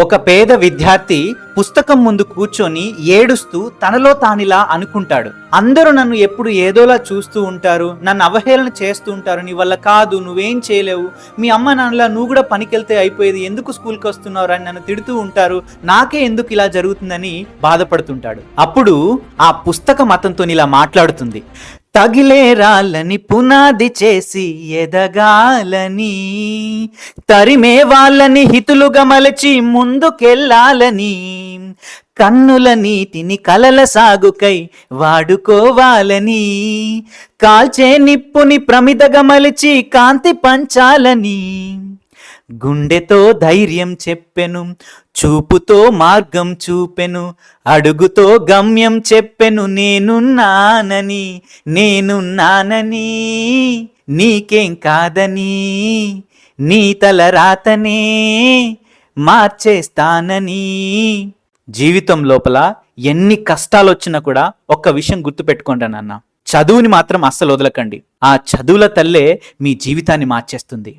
ఒక పేద విద్యార్థి పుస్తకం ముందు కూర్చొని ఏడుస్తూ తనలో తానిలా అనుకుంటాడు. అందరూ నన్ను ఎప్పుడు ఏదోలా చూస్తూ ఉంటారు, నన్ను అవహేళన చేస్తూ ఉంటారు, నీ వల్ల కాదు, నువ్వేం చేయలేవు, మీ అమ్మ నాన్నలా నువ్వు కూడా పనికెళ్తే అయిపోయేది, ఎందుకు స్కూల్కి వస్తున్నావు అని నన్ను తిడుతూ ఉంటారు, నాకే ఎందుకు ఇలా జరుగుతుందని బాధపడుతుంటాడు. అప్పుడు ఆ పుస్తకం అతనితో ఇలా మాట్లాడుతుంది. తగిలే రాళ్ళని పునాది చేసి ఎదగాలని, తరిమే వాళ్ళని హితులుగా మలచి ముందుకెళ్ళాలని, కన్నుల నీటిని కలల సాగుకై వాడుకోవాలని, కాల్చే నిప్పుని ప్రమిదగా మలిచి కాంతి పంచాలని, గుండెతో ధైర్యం చెప్పెను, చూపుతో మార్గం చూపెను, అడుగుతో గమ్యం చెప్పెను, నేనున్నానని నీకేం కాదని, నీ తల రాతనే మార్చేస్తానని. జీవితం లోపల ఎన్ని కష్టాలు వచ్చినా కూడా ఒక్క విషయం గుర్తుపెట్టుకోండి నాన్న, చదువుని మాత్రం అస్సలు వదలకండి. ఆ చదువుల తల్లే మీ జీవితాన్ని మార్చేస్తుంది.